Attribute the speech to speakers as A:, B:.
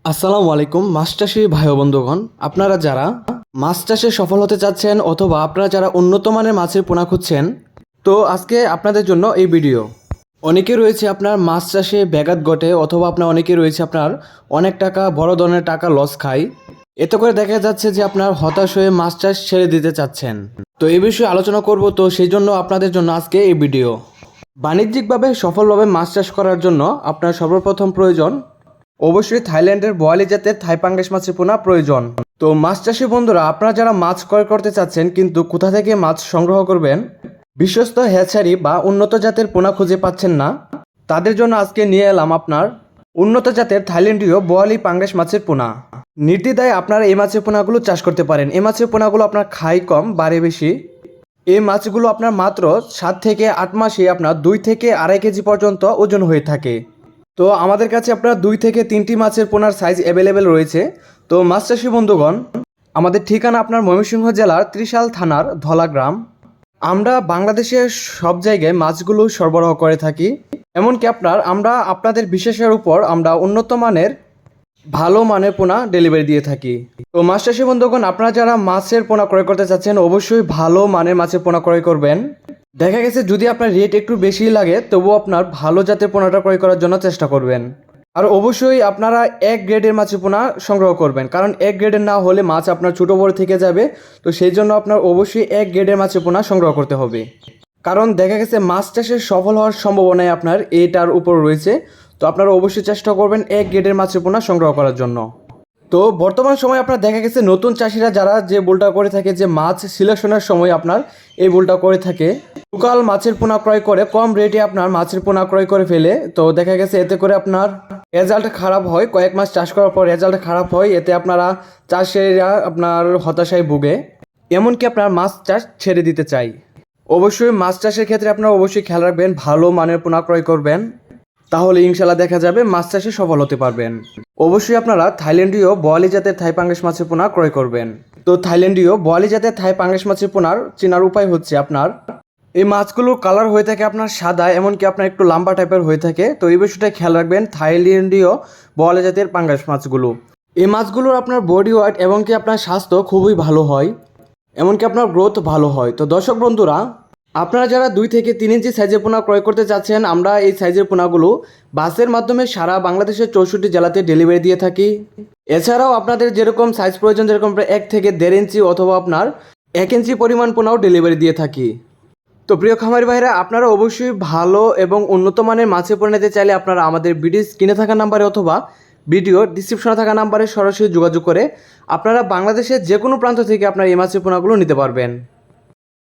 A: আসসালামু আলাইকুম মাছ চাষি ভাই ও বন্ধুগণ, আপনারা যারা মাছ চাষে সফল হতে চাচ্ছেন অথবা আপনারা যারা উন্নত মানের মাছের পোনা খুঁজছেন, তো আজকে আপনাদের জন্য এই ভিডিও। অনেকে রয়েছে আপনার মাছ চাষে ব্যাঘাত ঘটে অথবা আপনার অনেকে রয়েছে আপনার অনেক টাকা বড় ধরনের টাকা লস খায়। এতে করে দেখা যাচ্ছে যে আপনার হতাশ হয়ে মাছ চাষ ছেড়ে দিতে চাচ্ছেন। তো এই বিষয়ে আলোচনা করব, তো সেই জন্য আপনাদের জন্য আজকে এই ভিডিও। বাণিজ্যিকভাবে সফলভাবে মাছ চাষ করার জন্য আপনার সর্বপ্রথম প্রয়োজন অবশ্যই থাইল্যান্ডের বোয়ালি জাতের থাই পাঙ্গাস মাছের পোনা প্রয়োজন। তো মাছ চাষি বন্ধুরা, আপনারা যারা মাছ ক্রয় করতে চাচ্ছেন কিন্তু কোথা থেকে মাছ সংগ্রহ করবেন, বিশ্বস্ত হ্যাচারি বা উন্নত জাতের পোনা খুঁজে পাচ্ছেন না, তাদের জন্য আজকে নিয়ে এলাম আপনার উন্নত জাতের থাইল্যান্ডীয় বোয়ালি পাঙ্গাস মাছের পোনা। নির্দ্বিধায় আপনারা এই মাছের পোনাগুলো চাষ করতে পারেন। এই মাছের পোনাগুলো আপনার খাই কম বাড়ে বেশি। এই মাছগুলো আপনার মাত্র 7 থেকে 8 মাসে আপনার 2 থেকে 2.5 কেজি পর্যন্ত ওজন হয়ে থাকে। তো আমাদের কাছে আপনার 2 থেকে 3টি মাছের পোনার সাইজ অ্যাভেলেবেল রয়েছে। তো মাছ চাষি বন্ধুগণ, আমাদের ঠিকানা আপনার ময়মনসিংহ জেলার ত্রিশাল থানার ধলা গ্রাম। আমরা বাংলাদেশের সব জায়গায় মাছগুলো সরবরাহ করে থাকি। এমনকি আমরা আপনাদের বিশেষের উপর আমরা উন্নত মানের ভালো মানের পোনা ডেলিভারি দিয়ে থাকি। তো মাছ চাষি বন্ধুগণ, আপনারা যারা মাছের পোনা ক্রয় করতে চাচ্ছেন অবশ্যই ভালো মানের মাছের পোনা ক্রয় করবেন। দেখা গেছে যদি আপনার রেট একটু বেশি লাগে তবুও আপনার ভালো জাতের পোনাটা ক্রয় করার জন্য চেষ্টা করবেন। আর অবশ্যই আপনারা এক গ্রেডের মাছের পোনা সংগ্রহ করবেন, কারণ এক গ্রেডের না হলে মাছ আপনার ছোটো বড় থেকে যাবে। তো সেই জন্য আপনার অবশ্যই এক গ্রেডের মাছের পোনা সংগ্রহ করতে হবে, কারণ দেখা গেছে মাছ চাষের সফল হওয়ার সম্ভাবনায় আপনার এটার উপর রয়েছে। তো আপনারা অবশ্যই চেষ্টা করবেন এক গ্রেডের মাছের পোনা সংগ্রহ করার জন্য। তো বর্তমান সময় আপনার দেখা গেছে নতুন চাষিরা যারা যে ভুলটা করে থাকে, যে মাছ সিলেকশনের সময় আপনার এই ভুলটা করে থাকে, লোকাল মাছের পোনা ক্রয় করে কম রেটে আপনার মাছের পোনা ক্রয় করে ফেলে। তো দেখা গেছে এতে করে আপনার রেজাল্ট খারাপ হয়, কয়েক মাস চাষ করার পর রেজাল্ট খারাপ হয়, এতে আপনারা চাষিরা আপনার হতাশায় ভুগে, এমনকি আপনার মাছ চাষ ছেড়ে দিতে চাই। অবশ্যই মাছ চাষের ক্ষেত্রে আপনারা অবশ্যই খেয়াল রাখবেন, ভালো মানের পোনা ক্রয় করবেন, তাহলে ইনশাল্লাহ দেখা যাবে মাছ চাষে সফল হতে পারবেন। অবশ্যই আপনারা থাইল্যান্ডীয় বোয়ালি জাতের থাই পাঙ্গাস মাছের পোনা ক্রয় করবেন। তো থাইল্যান্ডীয় বোয়ালি জাতের থাই পাঙ্গাস মাছের পোনার চেনার উপায় হচ্ছে আপনার এই মাছগুলোর কালার হয়ে থাকে আপনার সাদা, এমনকি আপনার একটু লম্বা টাইপের হয়ে থাকে। তো এই বিষয়টা খেয়াল রাখবেন থাইল্যান্ডীয় বোয়ালি জাতের পাঙ্গাস মাছগুলো। এই মাছগুলোর আপনার বডি ওয়েট এমনকি আপনার স্বাস্থ্য খুবই ভালো হয়, এমনকি আপনার গ্রোথ ভালো হয়। তো দর্শক বন্ধুরা, আপনারা যারা 2 থেকে 3 ইঞ্চি সাইজের পোনা ক্রয় করতে চাচ্ছেন, আমরা এই সাইজের পোনাগুলো বাসের মাধ্যমে সারা বাংলাদেশের 64 জেলাতে ডেলিভারি দিয়ে থাকি। এছাড়াও আপনাদের যেরকম সাইজ প্রয়োজন, যেরকম 1 থেকে 1.5 ইঞ্চি অথবা আপনার 1 ইঞ্চি পরিমাণ পোনাও ডেলিভারি দিয়ে থাকি। তো প্রিয় খামারি ভাইরা, আপনারা অবশ্যই ভালো এবং উন্নত মানের মাছের পোনা নিতে চাইলে আপনারা আমাদের ভিডিও স্ক্রিনে থাকা নাম্বারে অথবা ভিডিও ডিসক্রিপশনে থাকা নাম্বারে সরাসরি যোগাযোগ করে আপনারা বাংলাদেশের যে কোনো প্রান্ত থেকে আপনারা এই মাছের পোনাগুলো নিতে পারবেন।